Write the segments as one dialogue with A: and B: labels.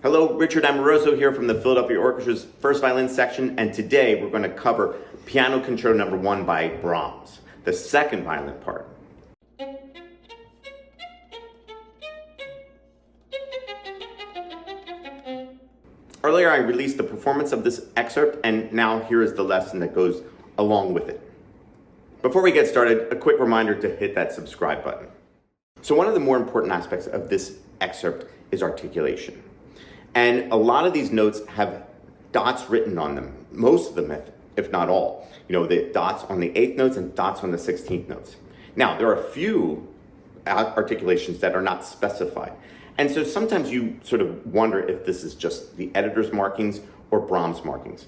A: Hello, Richard Amoroso here from the Philadelphia Orchestra's first violin section, and today we're going to cover Piano Concerto No. 1 by Brahms, the second violin part. Earlier I released the performance of this excerpt, and now here is the lesson that goes along with it. Before we get started, a quick reminder to hit that subscribe button. So one of the more important aspects of this excerpt is articulation. And a lot of these notes have dots written on them, most of them, if not all. You know, the dots on the 8th notes and dots on the 16th notes. Now, there are a few articulations that are not specified. And so sometimes you sort of wonder if this is just the editor's markings or Brahms markings.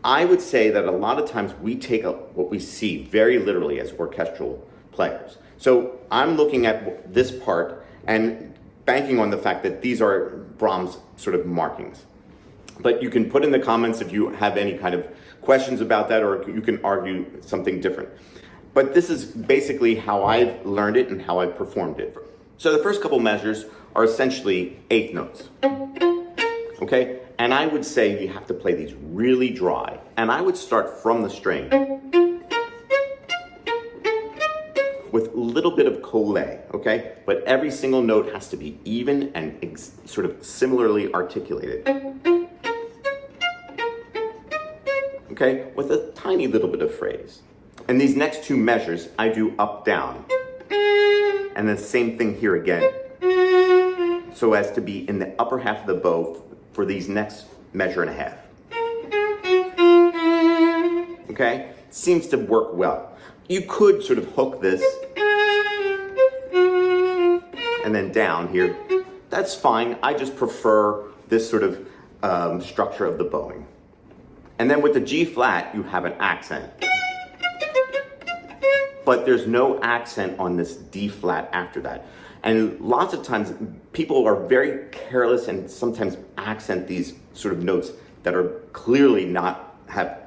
A: I would say that a lot of times we take what we see very literally as orchestral players. So I'm looking at this part and banking on the fact that these are Brahms sort of markings. But you can put in the comments if you have any kind of questions about that, or you can argue something different. But this is basically how I've learned it and how I've performed it. So the first couple measures are essentially 8th notes. Okay? And I would say you have to play these really dry. And I would start from the string with a little bit of collé, okay? But every single note has to be even and sort of similarly articulated. Okay? With a tiny little bit of phrase. And these next two measures, I do up, down. And the same thing here again. So as to be in the upper half of the bow for these next measure and a half. Okay? Seems to work well. You could sort of hook this and then down here. That's fine. I just prefer this sort of structure of the bowing. And then with the G flat, you have an accent. But there's no accent on this D flat after that. And lots of times people are very careless and sometimes accent these sort of notes that are clearly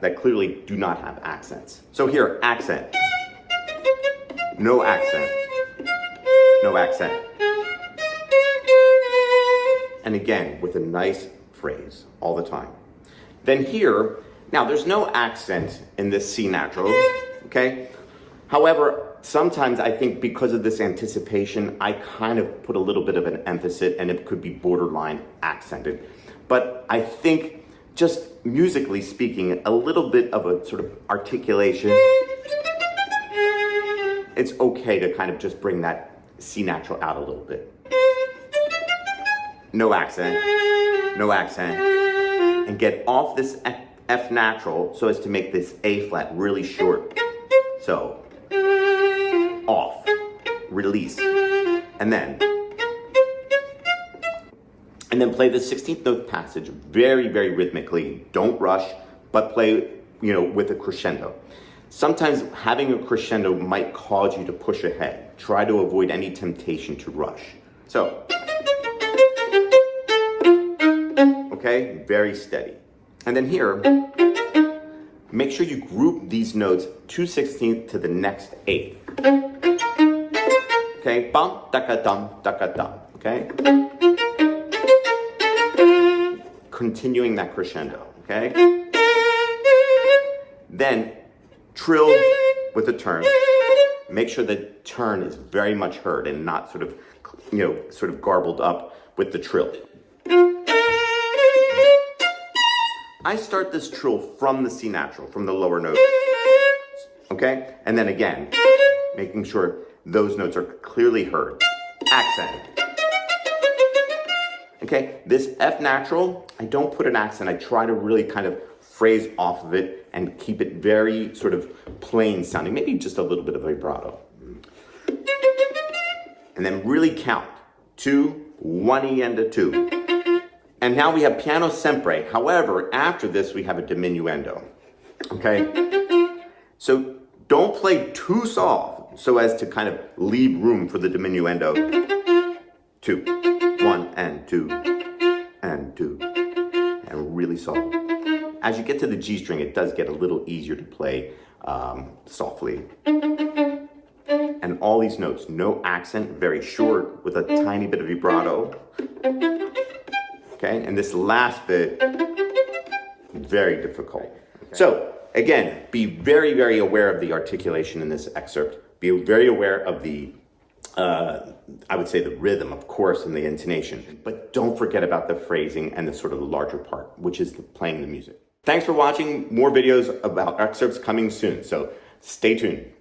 A: that clearly do not have accents. So here, accent. No accent. No accent. And again, with a nice phrase all the time. Then here, now there's no accent in this C natural, okay? However, sometimes I think because of this anticipation, I kind of put a little bit of an emphasis and it could be borderline accented. But I think just musically speaking, a little bit of a sort of articulation, it's okay to kind of just bring that C natural out a little bit. No accent, no accent, and get off this F natural so as to make this A flat really short. So, off, release, and then play the 16th note passage very, very rhythmically. Don't rush, but play, with a crescendo. Sometimes having a crescendo might cause you to push ahead. Try to avoid any temptation to rush. So, okay, very steady. And then here, make sure you group these notes 2/16 to the next 8th. Okay, bum, daka dum, okay? Continuing that crescendo, okay? Then trill with a turn. Make sure the turn is very much heard and not sort of garbled up with the trill. I start this trill from the C natural, from the lower note, okay? And then again, making sure those notes are clearly heard. Accent. Okay, this F natural, I don't put an accent. I try to really kind of phrase off of it and keep it very sort of plain sounding, maybe just a little bit of vibrato. And then really count. 2, 1 E and a 2. And now we have piano sempre. However, after this we have a diminuendo. Okay? So don't play too soft so as to kind of leave room for the diminuendo. 2, 1 and 2 and 2. And really soft. As you get to the G string, it does get a little easier to play softly. And all these notes, no accent, very short with a tiny bit of vibrato. Okay, and this last bit, very difficult. Okay. So, again, be very, very aware of the articulation in this excerpt. Be very aware of the, I would say the rhythm, of course, and the intonation. But don't forget about the phrasing and the sort of the larger part, which is playing the music. Thanks for watching. More videos about excerpts coming soon, so stay tuned.